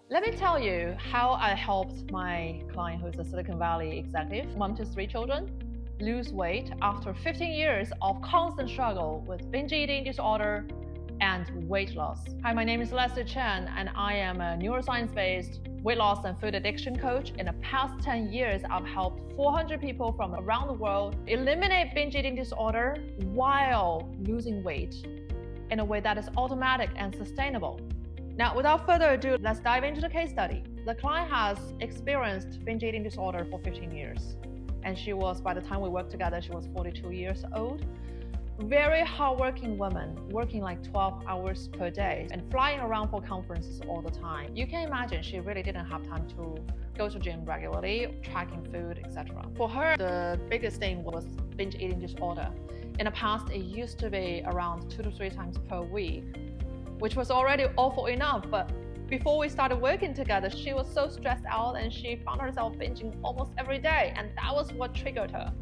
Let me tell you how I helped my client, who's a Silicon Valley executive, mom to 3 children, lose weight after 15 years of constant struggle with binge eating disorder and weight loss. Hi, my name is Leslie Chen, and I am a neuroscience-based weight loss and food addiction coach. In the past 10 years, I've helped 400 people from around the world eliminate binge eating disorder while losing weight in a way that is automatic and sustainable. Now, without further ado, let's dive into the case study. The client has experienced binge eating disorder for 15 years. And she was, by the time we worked together, she was 42 years old. Very hardworking woman, working like 12 hours per day and flying around for conferences all the time. You can imagine she really didn't have time to go to gym regularly, tracking food, etc. For her, the biggest thing was binge eating disorder. In the past, it used to be around 2 to 3 times per week, which was already awful enough. But before we started working together, she was so stressed out and she found herself binging almost every day. And that was what triggered her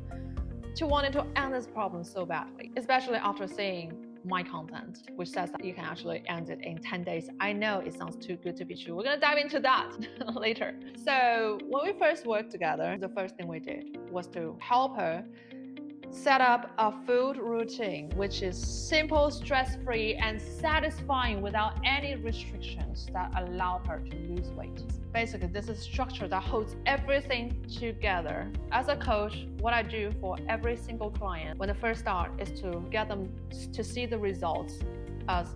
to wanting to end this problem so badly, especially after seeing my content, which says that you can actually end it in 10 days. I know it sounds too good to be true. We're gonna dive into that later. So when we first worked together, the first thing we did was to help her set up a food routine which is simple, stress-free, and satisfying without any restrictions that allowed her to lose weight. Basically, this is structure that holds everything together. As a coach, what I do for every single client when they first start is to get them to see the results as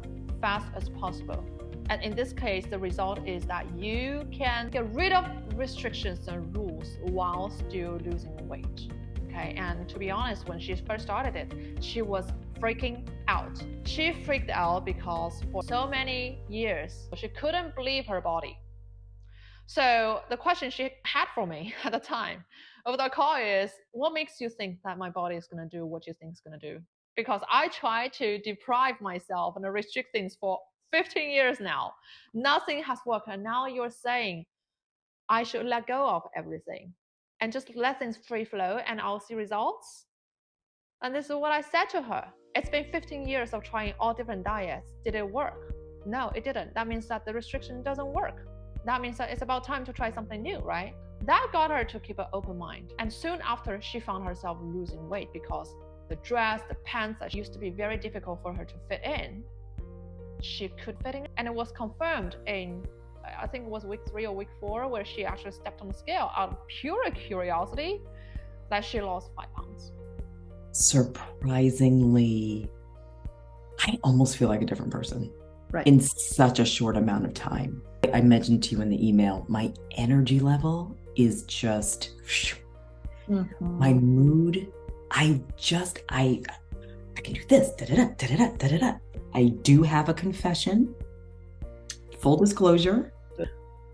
fast as possible. And in this case, the result is that you can get rid of restrictions and rules while still losing weight. Okay, and to be honest, when she first started it, she was freaking out. She freaked out because for so many years, she couldn't believe her body. So the question she had for me at the time over the call is, what makes you think that my body is going to do what you think it's going to do? Because I tried to deprive myself and restrict things for 15 years now. Nothing has worked. And now you're saying I should let go of everything and just let things free flow and I'll see results. And this is what I said to her. It's been 15 years of trying all different diets. Did it work? No, it didn't. That means that the restriction doesn't work. That means that it's about time to try something new, right? That got her to keep an open mind. And soon after, she found herself losing weight because the dress, the pants that used to be very difficult for her to fit in, she could fit in. And it was confirmed in, I think it was week 3 or week 4, where she actually stepped on the scale out of pure curiosity, that she lost 5 pounds. Surprisingly, I almost feel like a different person. Right. In such a short amount of time. I mentioned to you in the email, my energy level is just, my mood, I can do this, da-da-da, da-da-da, da-da-da. I do have a confession. Full disclosure,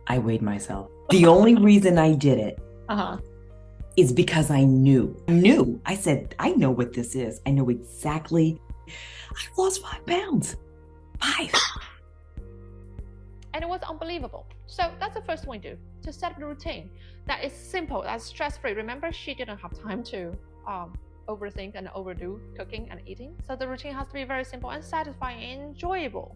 I weighed myself. The only reason I did it is because I knew. I said, I know what this is. I know exactly. I lost 5 pounds. 5. And it was unbelievable. So that's the first thing we do, to set up a routine that is simple, that's stress-free. Remember, she didn't have time to overthink and overdo cooking and eating. So the routine has to be very simple and satisfying and enjoyable.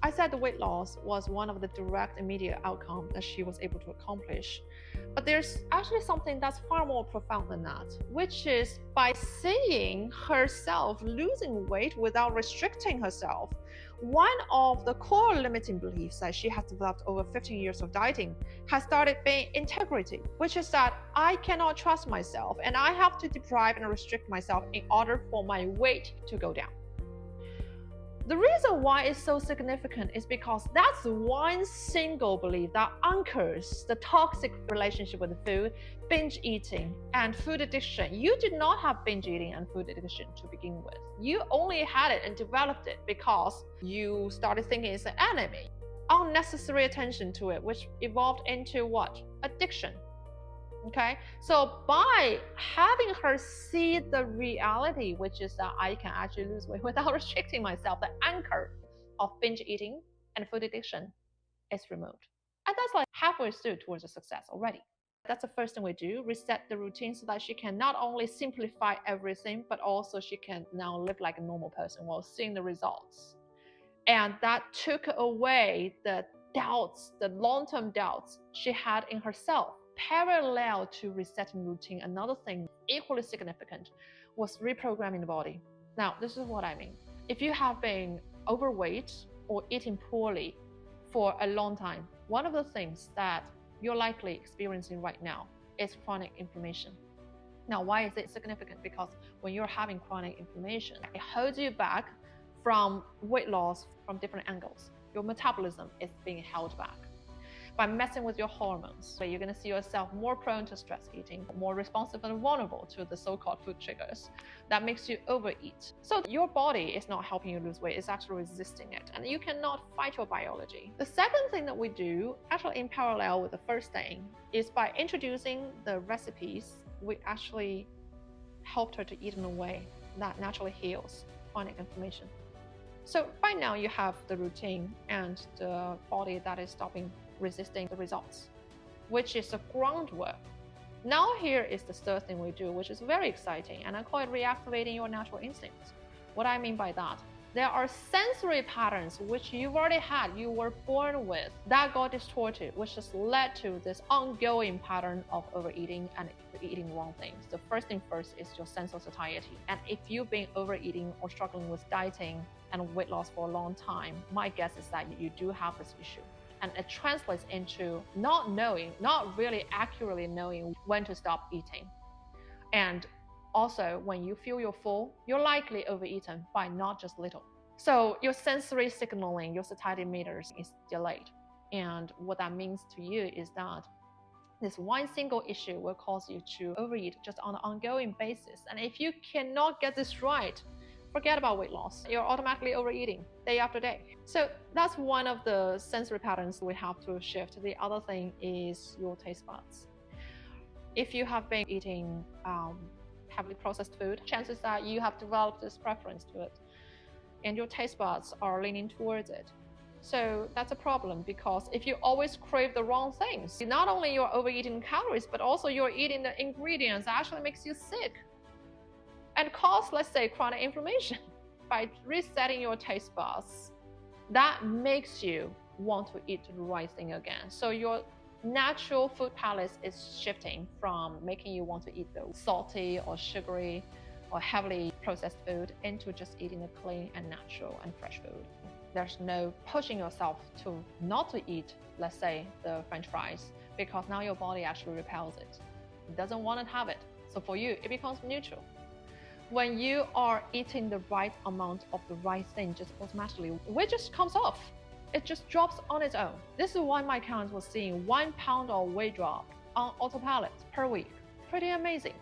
I said the weight loss was one of the direct, immediate outcomes that she was able to accomplish. But there's actually something that's far more profound than that, which is by seeing herself losing weight without restricting herself. One of the core limiting beliefs that she has developed over 15 years of dieting has started being integrity, which is that I cannot trust myself and I have to deprive and restrict myself in order for my weight to go down. The reason why it's so significant is because that's one single belief that anchors the toxic relationship with food, binge eating, and food addiction. You did not have binge eating and food addiction to begin with. You only had it and developed it because you started thinking it's an enemy. Unnecessary attention to it, which evolved into what? Addiction. Okay, so by having her see the reality, which is that I can actually lose weight without restricting myself, the anchor of binge eating and food addiction is removed. And that's like halfway through towards a success already. That's the first thing we do, reset the routine so that she can not only simplify everything, but also she can now live like a normal person while seeing the results. And that took away the doubts, the long-term doubts she had in herself, parallel to resetting routine, another thing equally significant was reprogramming the body. Now, this is what I mean. If you have been overweight or eating poorly for a long time, one of the things that you're likely experiencing right now is chronic inflammation. Now, why is it significant? Because when you're having chronic inflammation, it holds you back from weight loss from different angles. Your metabolism is being held back. By messing with your hormones, you're going to see yourself more prone to stress eating, more responsive and vulnerable to the so-called food triggers that makes you overeat. So your body is not helping you lose weight, it's actually resisting it, and you cannot fight your biology. The second thing that we do, actually in parallel with the first thing, is by introducing the recipes, we actually helped her to eat in a way that naturally heals chronic inflammation. So by now you have the routine and the body that is stopping resisting the results, which is the groundwork. Now here is the third thing we do, which is very exciting, and I call it reactivating your natural instincts. What I mean by that, there are sensory patterns which you've already had, you were born with, that got distorted, which has led to this ongoing pattern of overeating and eating wrong things. The first thing first is your sense of satiety. And if you've been overeating or struggling with dieting and weight loss for a long time, my guess is that you do have this issue. And it translates into not really accurately knowing when to stop eating. And also, when you feel you're full, you're likely overeaten by not just little. So your sensory signaling, your satiety meters is delayed. And what that means to you is that this one single issue will cause you to overeat just on an ongoing basis. And if you cannot get this right, forget about weight loss. You're automatically overeating day after day. So that's one of the sensory patterns we have to shift. The other thing is your taste buds. If you have been eating heavily processed food, chances that you have developed this preference to it, and your taste buds are leaning towards it. So that's a problem, because if you always crave the wrong things, not only you're overeating calories, but also you're eating the ingredients that actually makes you sick and cause, let's say, chronic inflammation. By resetting your taste buds, that makes you want to eat the right thing again. So your natural food palate is shifting from making you want to eat the salty or sugary or heavily processed food into just eating the clean and natural and fresh food. There's no pushing yourself to not to eat, let's say, the French fries, because now your body actually repels it. It doesn't want to have it. So for you, it becomes neutral. When you are eating the right amount of the right thing, just automatically, weight just comes off. It just drops on its own. This is why my clients was seeing 1 pound of weight drop on autopilot per week. Pretty amazing.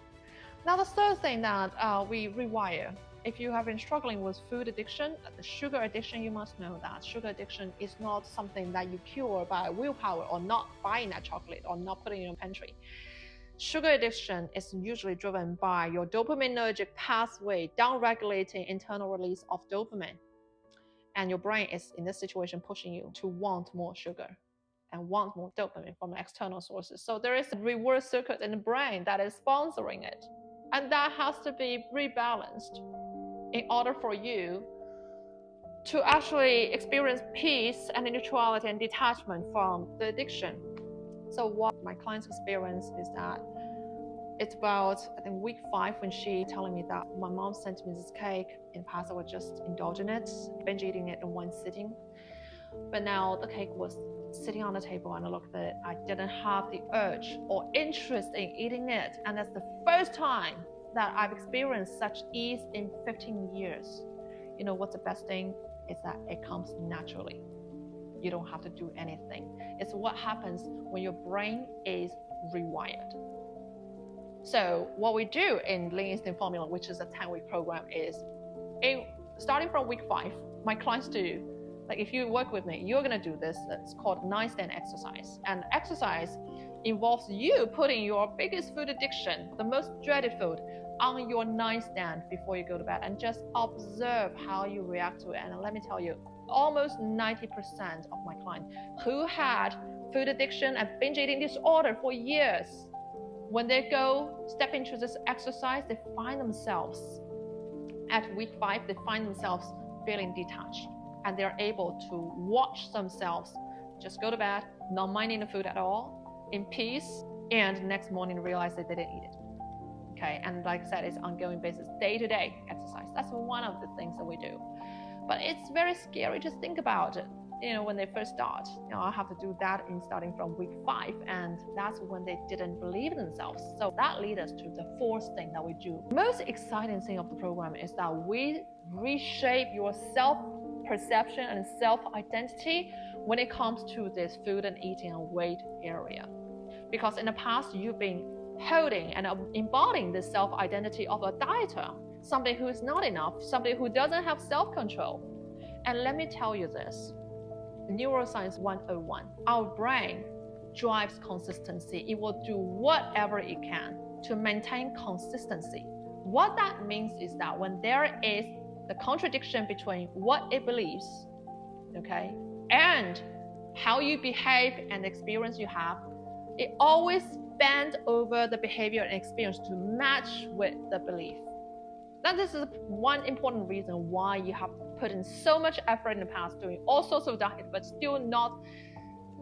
Now, the third thing that we rewire, if you have been struggling with food addiction, the sugar addiction, you must know that sugar addiction is not something that you cure by willpower or not buying that chocolate or not putting it in your pantry. Sugar addiction is usually driven by your dopaminergic pathway down-regulating internal release of dopamine. And your brain is, in this situation, pushing you to want more sugar and want more dopamine from external sources. So there is a reward circuit in the brain that is sponsoring it. And that has to be rebalanced in order for you to actually experience peace and neutrality and detachment from the addiction. So what my clients experience is that it's about, I think, week 5 when she telling me that my mom sent me this cake. In the past, I was just indulging it, binge eating it in one sitting. But now the cake was sitting on the table and I looked at it. I didn't have the urge or interest in eating it. And that's the first time that I've experienced such ease in 15 years. You know what's the best thing? Is that it comes naturally. You don't have to do anything. It's what happens when your brain is rewired. So what we do in Lean Instinct Formula, which is a 10-week program, is starting from week 5, my clients do, like if you work with me, you're going to do this. It's called nightstand exercise. And exercise involves you putting your biggest food addiction, the most dreaded food, on your nightstand before you go to bed and just observe how you react to it. And let me tell you, almost 90% of my clients who had food addiction and binge eating disorder for years, when they step into this exercise, they find themselves at week 5, they find themselves feeling detached, and they're able to watch themselves just go to bed, not minding the food at all, in peace, and next morning realize that they didn't eat it. Okay, and like I said, it's ongoing basis, day-to-day exercise. That's one of the things that we do. But it's very scary to think about it. When they first start, I have to do that starting from week 5, and that's when they didn't believe in themselves. So that leads us to the 4th thing that we do. The most exciting thing of the program is that we reshape your self-perception and self-identity when it comes to this food and eating and weight area. Because in the past, you've been holding and embodying the self-identity of a dieter, somebody who is not enough, somebody who doesn't have self-control. And let me tell you this. Neuroscience 101. Our brain drives consistency. It will do whatever it can to maintain consistency. What that means is that when there is the contradiction between what it believes, okay, and how you behave and the experience you have, it always bends over the behavior and experience to match with the belief. Now, this is one important reason why you have put in so much effort in the past doing all sorts of diets, but still not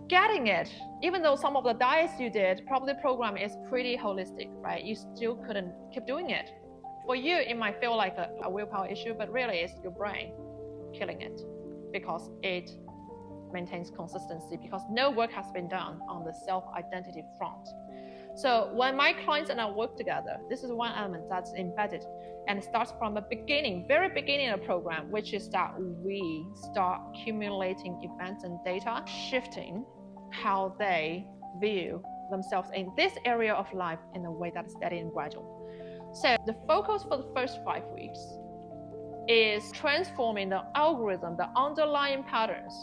getting it. Even though some of the diets you did, probably the program is pretty holistic, right? You still couldn't keep doing it. For you, it might feel like a willpower issue, but really it's your brain killing it because it maintains consistency, because no work has been done on the self-identity front. So when my clients and I work together, this is one element that's embedded and starts from the beginning, very beginning of the program, which is that we start accumulating events and data, shifting how they view themselves in this area of life in a way that is steady and gradual. So the focus for the first 5 weeks is transforming the algorithm, the underlying patterns,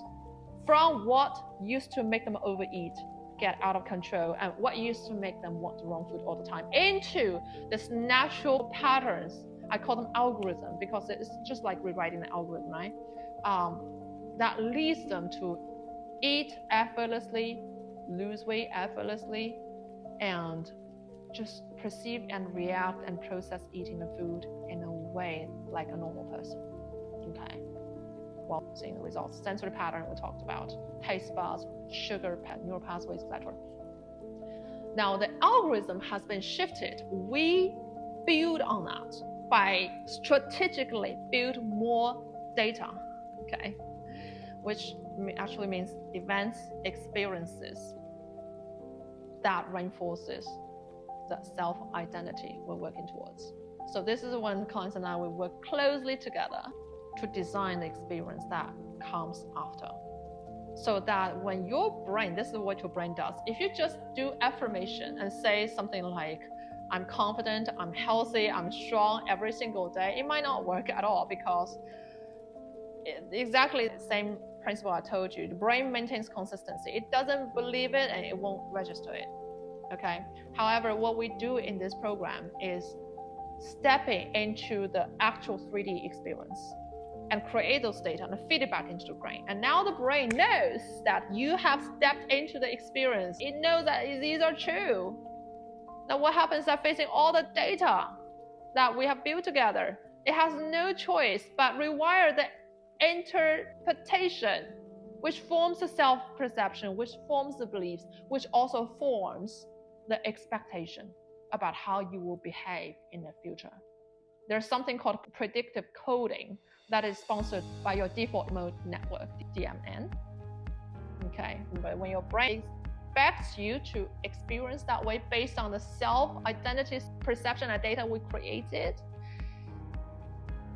from what used to make them overeat, get out of control, and what used to make them want the wrong food all the time, into this natural patterns. I call them algorithm because it's just like rewriting the algorithm, right? That leads them to eat effortlessly, lose weight effortlessly, and just perceive and react and process eating the food in a way like a normal person. Okay. Well, seeing the results, sensory pattern we talked about, taste buds, sugar, neural pathways, etc. Now the algorithm has been shifted. We build on that by strategically build more data, okay, which actually means events, experiences that reinforces the self-identity we're working towards. So this is when clients and I will work closely together to design the experience that comes after. So that when your brain, this is what your brain does. If you just do affirmation and say something like, I'm confident, I'm healthy, I'm strong every single day, it might not work at all because exactly the same principle I told you. The brain maintains consistency. It doesn't believe it and it won't register it. Okay. However, what we do in this program is stepping into the actual 3D experience and create those data and feed it back into the brain. And now the brain knows that you have stepped into the experience. It knows that these are true. Now what happens is that facing all the data that we have built together, it has no choice but rewire the interpretation, which forms the self-perception, which forms the beliefs, which also forms the expectation about how you will behave in the future. There's something called predictive coding that is sponsored by your default mode network, DMN. Okay, but when your brain expects you to experience that way based on the self-identity perception and data we created,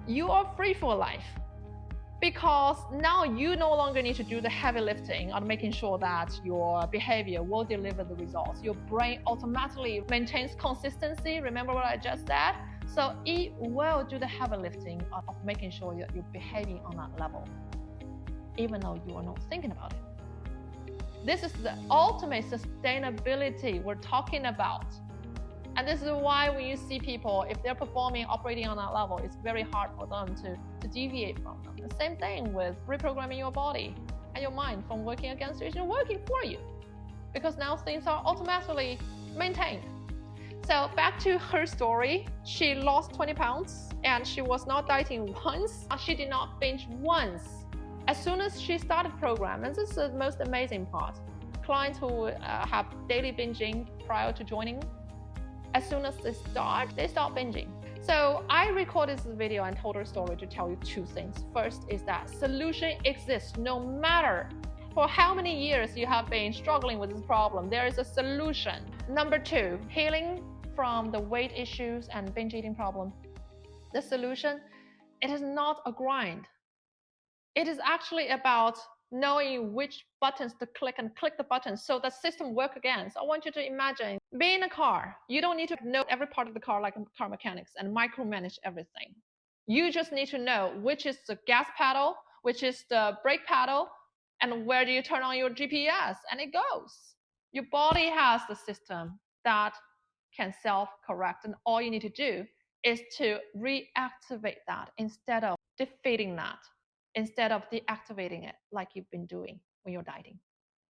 you are free for life. Because now you no longer need to do the heavy lifting on making sure that your behavior will deliver the results. Your brain automatically maintains consistency. Remember what I just said? So it will do the heavy lifting of making sure that you're behaving on that level, even though you are not thinking about it. This is the ultimate sustainability we're talking about. And this is why when you see people, if they're performing, operating on that level, it's very hard for them to deviate from them. The same thing with reprogramming your body and your mind from working against you, it's working for you. Because now things are automatically maintained. So back to her story, she lost 20 pounds and she was not dieting once. She did not binge once. As soon as she started program, and this is the most amazing part, clients who have daily binging prior to joining, as soon as they start binging. So I recorded this video and told her story to tell you two things. First is that solution exists no matter for how many years you have been struggling with this problem. There is a solution. Number two, healing from the weight issues and binge eating problem. The solution, it is not a grind. It is actually about knowing which buttons to click and click the buttons so the system work again. So I want you to imagine being in a car. You don't need to know every part of the car like car mechanics and micromanage everything. You just need to know which is the gas pedal, which is the brake pedal, and where do you turn on your GPS, and it goes. Your body has the system that can self-correct, and all you need to do is to reactivate that instead of defeating that, instead of deactivating it like you've been doing when you're dieting.